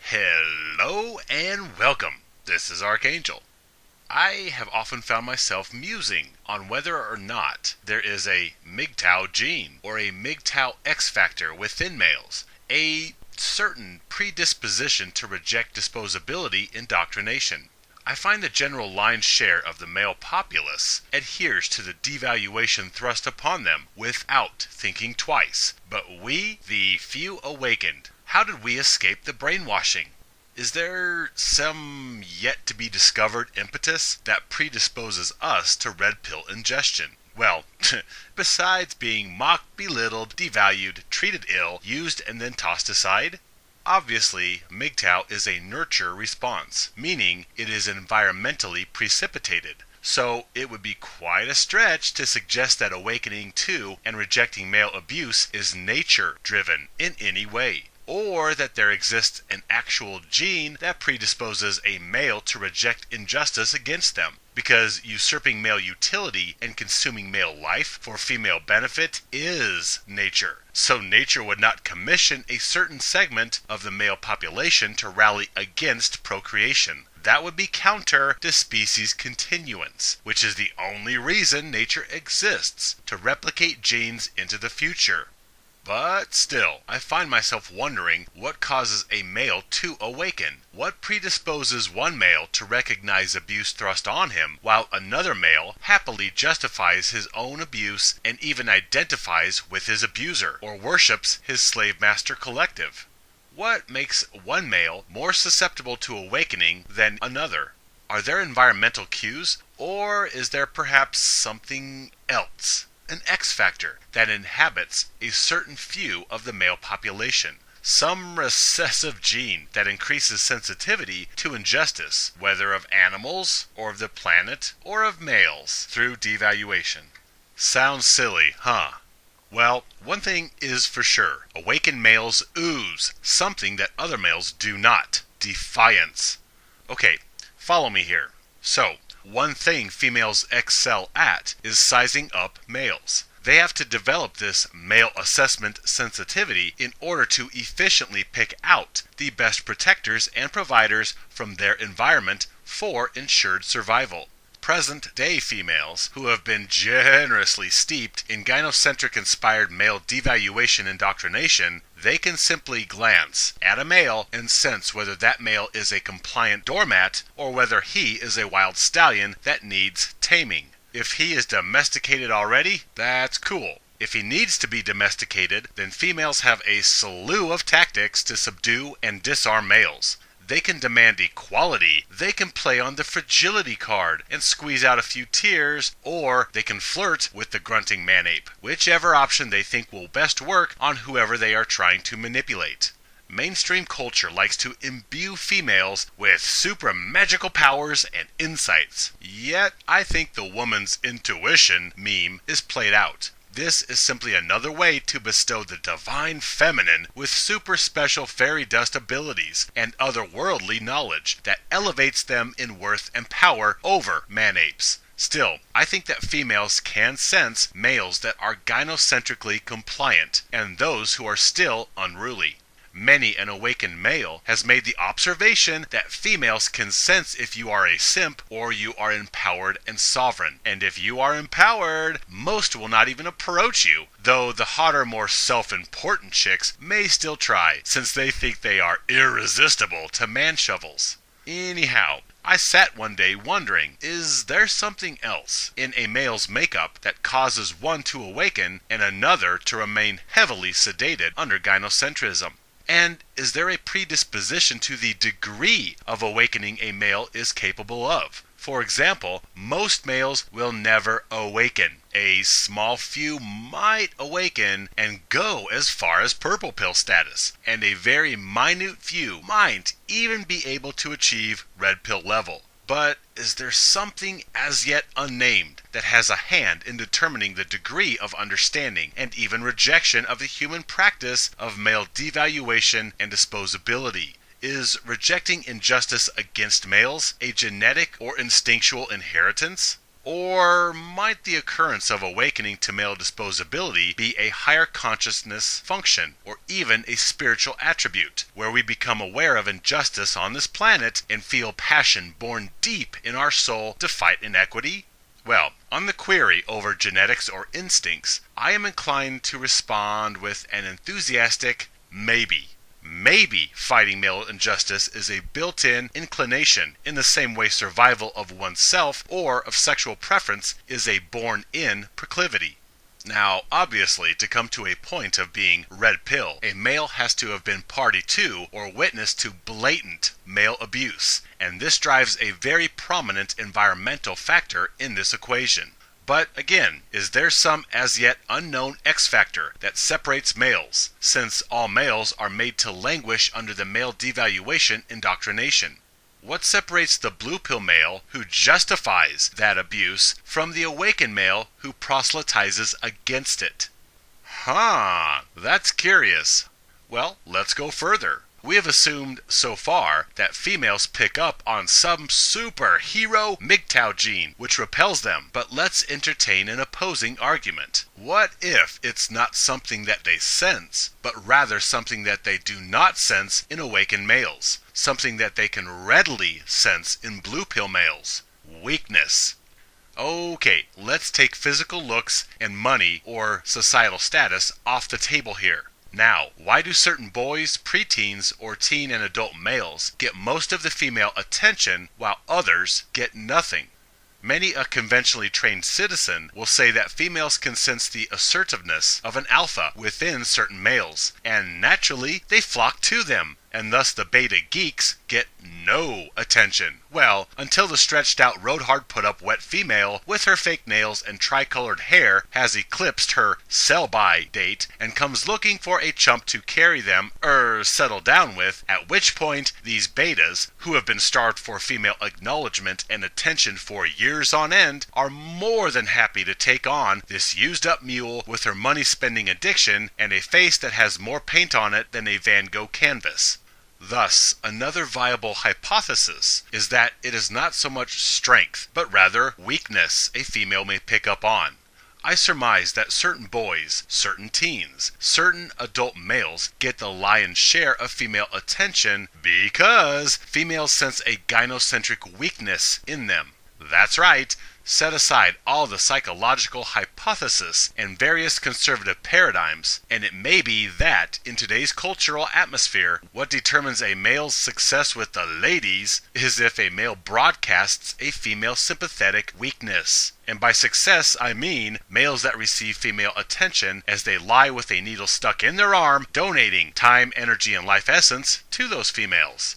Hello and welcome. This is Archangel. I have often found myself musing on whether or not there is a Mgtow gene or a Mgtow X factor within males, a certain predisposition to reject disposability indoctrination. I find the general lion's share of the male populace adheres to the devaluation thrust upon them without thinking twice. But we, the few awakened, how did we escape the brainwashing? Is there some yet-to-be-discovered impetus that predisposes us to red pill ingestion? Well, besides being mocked, belittled, devalued, treated ill, used and then tossed aside? Obviously, Mgtow is a nurture response, meaning it is environmentally precipitated. So it would be quite a stretch to suggest that awakening to and rejecting male abuse is nature-driven in any way, or that there exists an actual gene that predisposes a male to reject injustice against them, because usurping male utility and consuming male life for female benefit is nature. So nature would not commission a certain segment of the male population to rally against procreation. That would be counter to species continuance, which is the only reason nature exists, to replicate genes into the future. But still, I find myself wondering what causes a male to awaken. What predisposes one male to recognize abuse thrust on him, while another male happily justifies his own abuse and even identifies with his abuser, or worships his slave master collective? What makes one male more susceptible to awakening than another? Are there environmental cues, or is there perhaps something else? An X factor that inhabits a certain few of the male population. Some recessive gene that increases sensitivity to injustice, whether of animals, or of the planet, or of males, through devaluation. Sounds silly, huh? Well, one thing is for sure. Awakened males ooze something that other males do not. Defiance. Okay, follow me here. So, one thing females excel at is sizing up males. They have to develop this male assessment sensitivity in order to efficiently pick out the best protectors and providers from their environment for ensured survival. Present-day females who have been generously steeped in gynocentric-inspired male devaluation indoctrination, they can simply glance at a male and sense whether that male is a compliant doormat or whether he is a wild stallion that needs taming. If he is domesticated already, that's cool. If he needs to be domesticated, then females have a slew of tactics to subdue and disarm males. They can demand equality, they can play on the fragility card and squeeze out a few tears, or they can flirt with the grunting man-ape, whichever option they think will best work on whoever they are trying to manipulate. Mainstream culture likes to imbue females with super magical powers and insights. Yet, I think the woman's intuition meme is played out. This is simply another way to bestow the divine feminine with super special fairy dust abilities and otherworldly knowledge that elevates them in worth and power over man-apes. Still, I think that females can sense males that are gynocentrically compliant and those who are still unruly. Many an awakened male has made the observation that females can sense if you are a simp or you are empowered and sovereign. And if you are empowered, most will not even approach you, though the hotter, more self-important chicks may still try, since they think they are irresistible to man-shovels. Anyhow, I sat one day wondering, is there something else in a male's makeup that causes one to awaken and another to remain heavily sedated under gynocentrism? And is there a predisposition to the degree of awakening a male is capable of? For example, most males will never awaken. A small few might awaken and go as far as purple pill status, and a very minute few might even be able to achieve red pill level. But is there something as yet unnamed that has a hand in determining the degree of understanding and even rejection of the human practice of male devaluation and disposability? Is rejecting injustice against males a genetic or instinctual inheritance? Or might the occurrence of awakening to male disposability be a higher consciousness function, or even a spiritual attribute, where we become aware of injustice on this planet and feel passion born deep in our soul to fight inequity? Well, on the query over genetics or instincts, I am inclined to respond with an enthusiastic maybe. Maybe fighting male injustice is a built-in inclination in the same way survival of oneself or of sexual preference is a born-in proclivity. Now, obviously, to come to a point of being red pill, a male has to have been party to or witness to blatant male abuse, and this drives a very prominent environmental factor in this equation. But again, is there some as yet unknown X factor that separates males, since all males are made to languish under the male devaluation indoctrination? What separates the blue pill male who justifies that abuse from the awakened male who proselytizes against it? That's curious. Well, let's go further. We have assumed so far that females pick up on some superhero Mgtow gene which repels them, but let's entertain an opposing argument. What if it's not something that they sense, but rather something that they do not sense in awakened males? Something that they can readily sense in blue pill males? Weakness. Okay, let's take physical looks and money or societal status off the table here. Now, why do certain boys, preteens, or teen and adult males get most of the female attention while others get nothing? Many a conventionally trained citizen will say that females can sense the assertiveness of an alpha within certain males, and naturally they flock to them, and thus the beta geeks get no attention. Well, until the stretched out road-hard put-up wet female with her fake nails and tricolored hair has eclipsed her sell-by date and comes looking for a chump to carry them settle down with, at which point these betas, who have been starved for female acknowledgement and attention for years on end, are more than happy to take on this used-up mule with her money-spending addiction and a face that has more paint on it than a Van Gogh canvas. Thus, another viable hypothesis is that it is not so much strength, but rather weakness a female may pick up on. I surmise that certain boys, certain teens, certain adult males get the lion's share of female attention because females sense a gynocentric weakness in them. That's right. Set aside all the psychological hypotheses and various conservative paradigms, and it may be that, in today's cultural atmosphere, what determines a male's success with the ladies is if a male broadcasts a female sympathetic weakness. And by success, I mean males that receive female attention as they lie with a needle stuck in their arm, donating time, energy, and life essence to those females.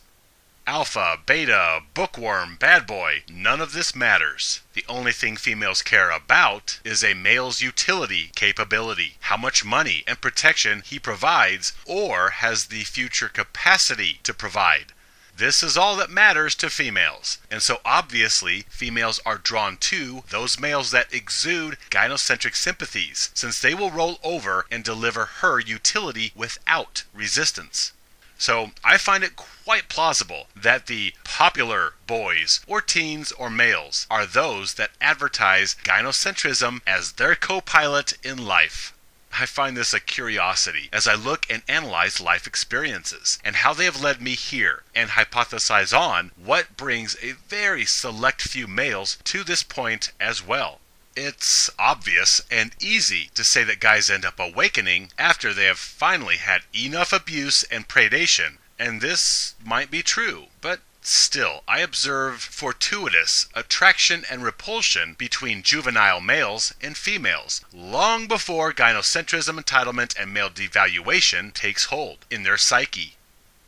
Alpha, beta, bookworm, bad boy, none of this matters. The only thing females care about is a male's utility capability, how much money and protection he provides or has the future capacity to provide. This is all that matters to females, and so obviously females are drawn to those males that exude gynocentric sympathies, since they will roll over and deliver her utility without resistance. So I find it quite plausible that the popular boys or teens or males are those that advertise gynocentrism as their co-pilot in life. I find this a curiosity as I look and analyze life experiences and how they have led me here and hypothesize on what brings a very select few males to this point as well. It's obvious and easy to say that guys end up awakening after they have finally had enough abuse and predation, and this might be true, but still, I observe fortuitous attraction and repulsion between juvenile males and females long before gynocentrism, entitlement, and male devaluation takes hold in their psyche.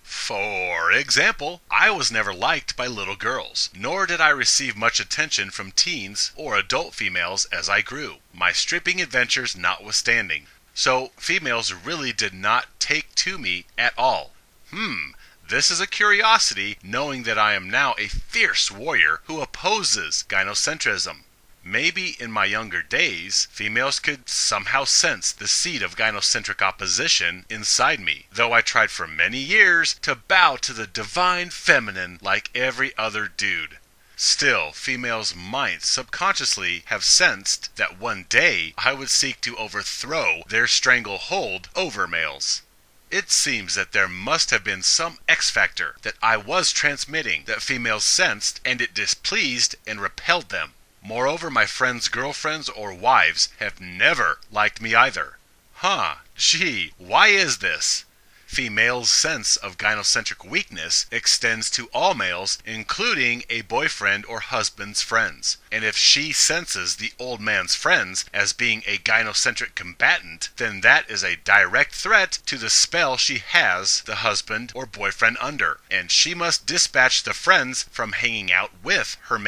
For example, I was never liked by little girls, nor did I receive much attention from teens or adult females as I grew, my stripping adventures notwithstanding. So females really did not take to me at all. This is a curiosity, knowing that I am now a fierce warrior who opposes gynocentrism. Maybe in my younger days, females could somehow sense the seed of gynocentric opposition inside me, though I tried for many years to bow to the divine feminine like every other dude. Still, females might subconsciously have sensed that one day I would seek to overthrow their stranglehold over males. It seems that there must have been some X factor that I was transmitting that females sensed, and it displeased and repelled them. Moreover, my friends' girlfriends or wives have never liked me either. Gee, why is this? Females' sense of gynocentric weakness extends to all males, including a boyfriend or husband's friends. And if she senses the old man's friends as being a gynocentric combatant, then that is a direct threat to the spell she has the husband or boyfriend under. And she must dispatch the friends from hanging out with her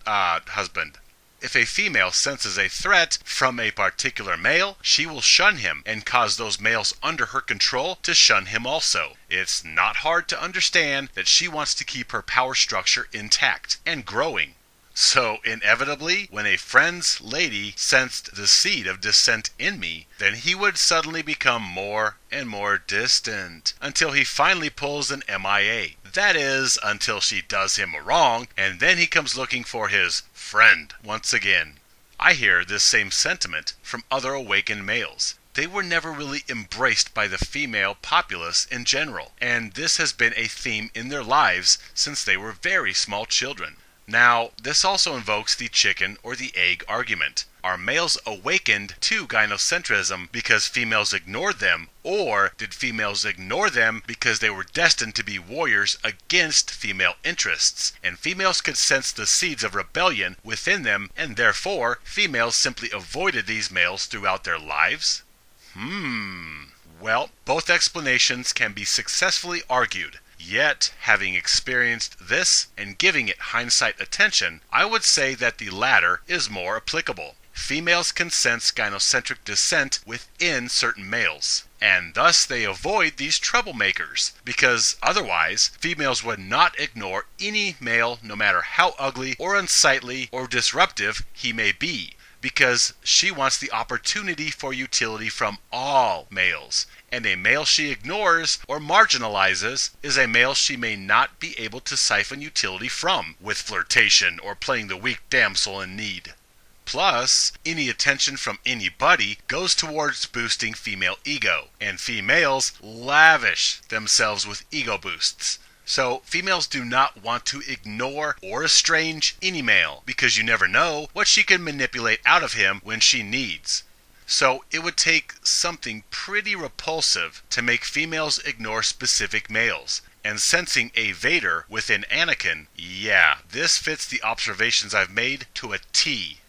husband. If a female senses a threat from a particular male, she will shun him and cause those males under her control to shun him also. It's not hard to understand that she wants to keep her power structure intact and growing. So inevitably, when a friend's lady sensed the seed of dissent in me, then he would suddenly become more and more distant until he finally pulls an MIA. That is, until she does him wrong, and then he comes looking for his friend once again. I hear this same sentiment from other awakened males. They were never really embraced by the female populace in general, and this has been a theme in their lives since they were very small children. Now, this also invokes the chicken or the egg argument. Are males awakened to gynocentrism because females ignored them, or did females ignore them because they were destined to be warriors against female interests, and females could sense the seeds of rebellion within them, and therefore females simply avoided these males throughout their lives? Well, both explanations can be successfully argued. Yet, having experienced this and giving it hindsight attention, I would say that the latter is more applicable. Females can sense gynocentric dissent within certain males, and thus they avoid these troublemakers, because otherwise females would not ignore any male no matter how ugly or unsightly or disruptive he may be, because she wants the opportunity for utility from all males, and a male she ignores or marginalizes is a male she may not be able to siphon utility from with flirtation or playing the weak damsel in need. Plus, any attention from anybody goes towards boosting female ego, and females lavish themselves with ego boosts. So, females do not want to ignore or estrange any male, because you never know what she can manipulate out of him when she needs. So, it would take something pretty repulsive to make females ignore specific males. And sensing a Vader within Anakin, yeah, this fits the observations I've made to a T.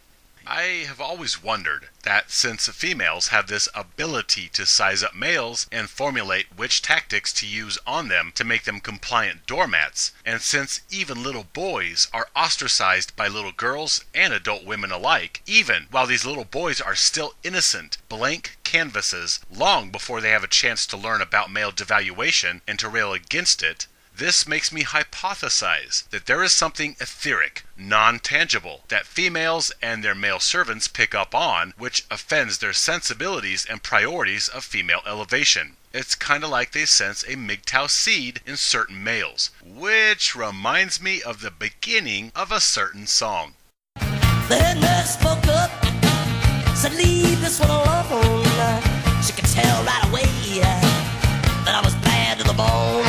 I have always wondered that since females have this ability to size up males and formulate which tactics to use on them to make them compliant doormats, and since even little boys are ostracized by little girls and adult women alike, even while these little boys are still innocent, blank canvases long before they have a chance to learn about male devaluation and to rail against it, this makes me hypothesize that there is something etheric, non-tangible, that females and their male servants pick up on, which offends their sensibilities and priorities of female elevation. It's kind of like they sense a Mgtow seed in certain males, which reminds me of the beginning of a certain song. The head nurse spoke up, said leave this one alone. She could tell right away that I was bad to the bone.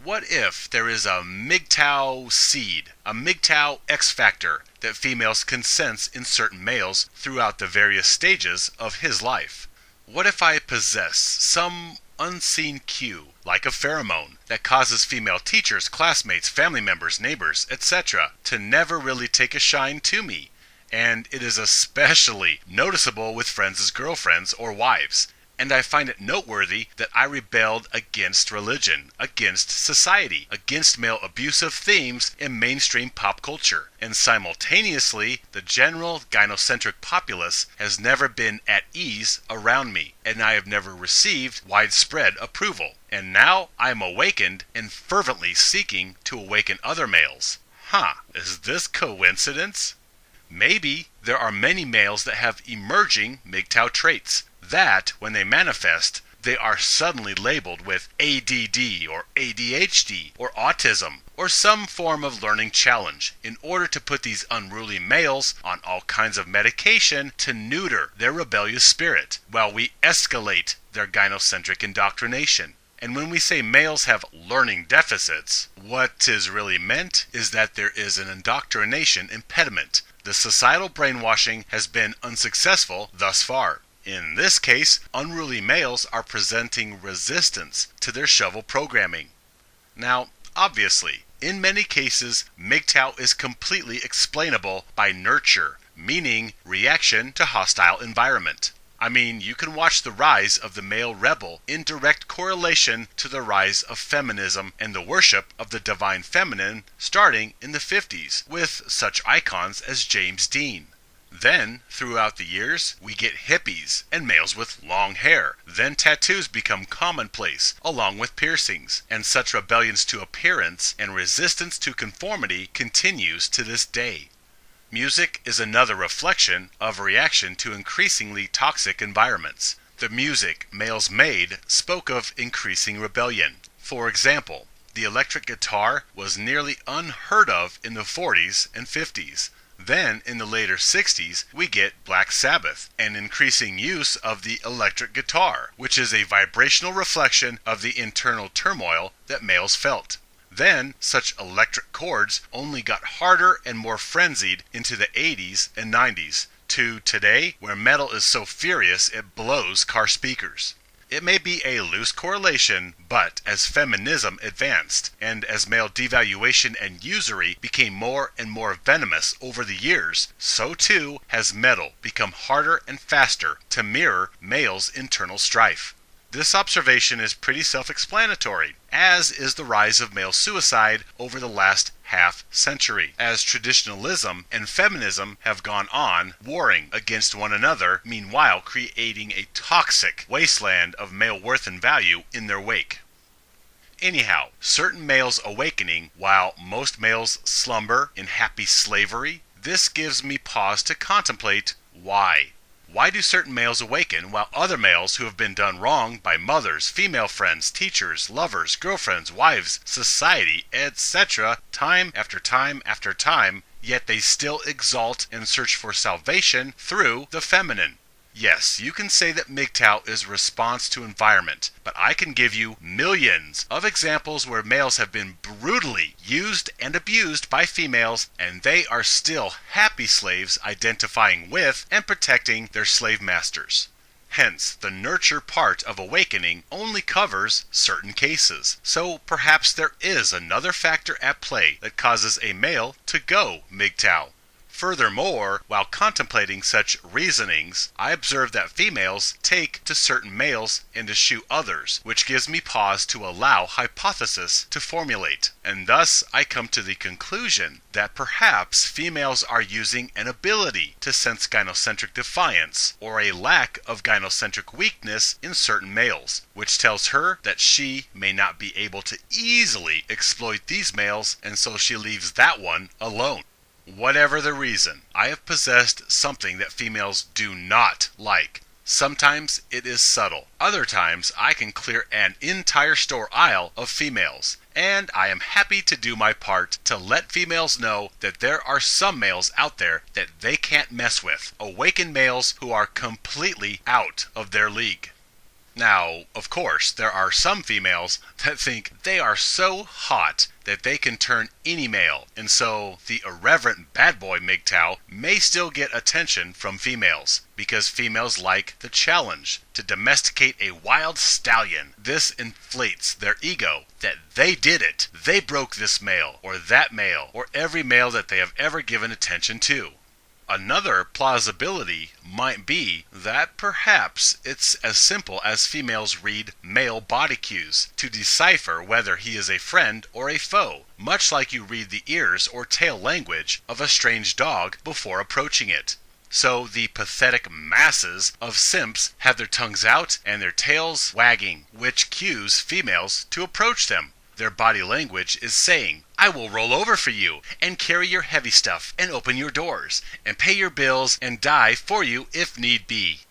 What if there is a Mgtow seed, a Mgtow X factor that females can sense in certain males throughout the various stages of his life? What if I possess some unseen cue, like a pheromone, that causes female teachers, classmates, family members, neighbors, etc., to never really take a shine to me? And it is especially noticeable with friends as girlfriends or wives. And I find it noteworthy that I rebelled against religion, against society, against male abusive themes in mainstream pop culture. And simultaneously, the general gynocentric populace has never been at ease around me, and I have never received widespread approval. And now I am awakened and fervently seeking to awaken other males. Is this coincidence? Maybe there are many males that have emerging Mgtow traits that, when they manifest, they are suddenly labeled with ADD or ADHD or autism or some form of learning challenge in order to put these unruly males on all kinds of medication to neuter their rebellious spirit while we escalate their gynocentric indoctrination. And when we say males have learning deficits, what is really meant is that there is an indoctrination impediment. The societal brainwashing has been unsuccessful thus far. In this case, unruly males are presenting resistance to their shovel programming. Now, obviously, in many cases, Mgtow is completely explainable by nurture, meaning reaction to hostile environment. I mean, you can watch the rise of the male rebel in direct correlation to the rise of feminism and the worship of the divine feminine starting in the 50s with such icons as James Dean. Then, throughout the years, we get hippies and males with long hair. Then tattoos become commonplace, along with piercings, and such rebellions to appearance and resistance to conformity continues to this day. Music is another reflection of reaction to increasingly toxic environments. The music males made spoke of increasing rebellion. For example, the electric guitar was nearly unheard of in the 40s and 50s. Then, in the later 60s, we get Black Sabbath, an increasing use of the electric guitar, which is a vibrational reflection of the internal turmoil that males felt. Then, such electric chords only got harder and more frenzied into the 80s and 90s, to today, where metal is so furious it blows car speakers. It may be a loose correlation, but as feminism advanced, and as male devaluation and usury became more and more venomous over the years, so too has metal become harder and faster to mirror males' internal strife. This observation is pretty self-explanatory, as is the rise of male suicide over the last half-century, as traditionalism and feminism have gone on, warring against one another, meanwhile creating a toxic wasteland of male worth and value in their wake. Anyhow, certain males awakening while most males slumber in happy slavery, this gives me pause to contemplate why. Why do certain males awaken while other males who have been done wrong by mothers, female friends, teachers, lovers, girlfriends, wives, society, etc., time after time after time, yet they still exalt and search for salvation through the feminine? Yes, you can say that Mgtow is response to environment, but I can give you millions of examples where males have been brutally used and abused by females, and they are still happy slaves identifying with and protecting their slave masters. Hence, the nurture part of awakening only covers certain cases. So perhaps there is another factor at play that causes a male to go Mgtow. Furthermore, while contemplating such reasonings, I observe that females take to certain males and eschew others, which gives me pause to allow hypothesis to formulate. And thus I come to the conclusion that perhaps females are using an ability to sense gynocentric defiance or a lack of gynocentric weakness in certain males, which tells her that she may not be able to easily exploit these males, and so she leaves that one alone. Whatever the reason, I have possessed something that females do not like. Sometimes it is subtle. Other times I can clear an entire store aisle of females. And I am happy to do my part to let females know that there are some males out there that they can't mess with. Awakened males who are completely out of their league. Now, of course, there are some females that think they are so hot that they can turn any male, and so the irreverent bad boy Mgtow may still get attention from females, because females like the challenge to domesticate a wild stallion. This inflates their ego that they did it, they broke this male, or that male, or every male that they have ever given attention to. Another plausibility might be that perhaps it's as simple as females read male body cues to decipher whether he is a friend or a foe, much like you read the ears or tail language of a strange dog before approaching it. So the pathetic masses of simps have their tongues out and their tails wagging, which cues females to approach them. Their body language is saying, I will roll over for you, and carry your heavy stuff, and open your doors, and pay your bills, and die for you if need be.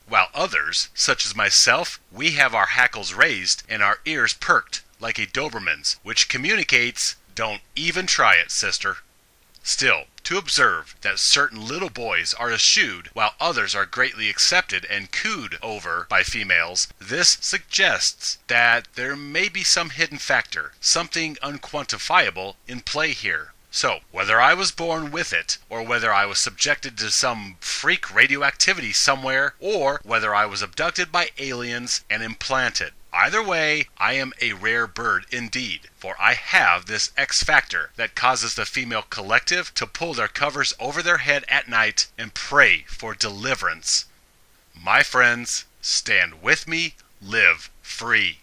while others, such as myself, we have our hackles raised and our ears perked like a Doberman's, which communicates, "Don't even try it, sister." Still, to observe that certain little boys are eschewed while others are greatly accepted and cooed over by females, this suggests that there may be some hidden factor, something unquantifiable in play here. So, whether I was born with it, or whether I was subjected to some freak radioactivity somewhere, or whether I was abducted by aliens and implanted, either way, I am a rare bird indeed, for I have this X factor that causes the female collective to pull their covers over their head at night and pray for deliverance. My friends, stand with me, live free.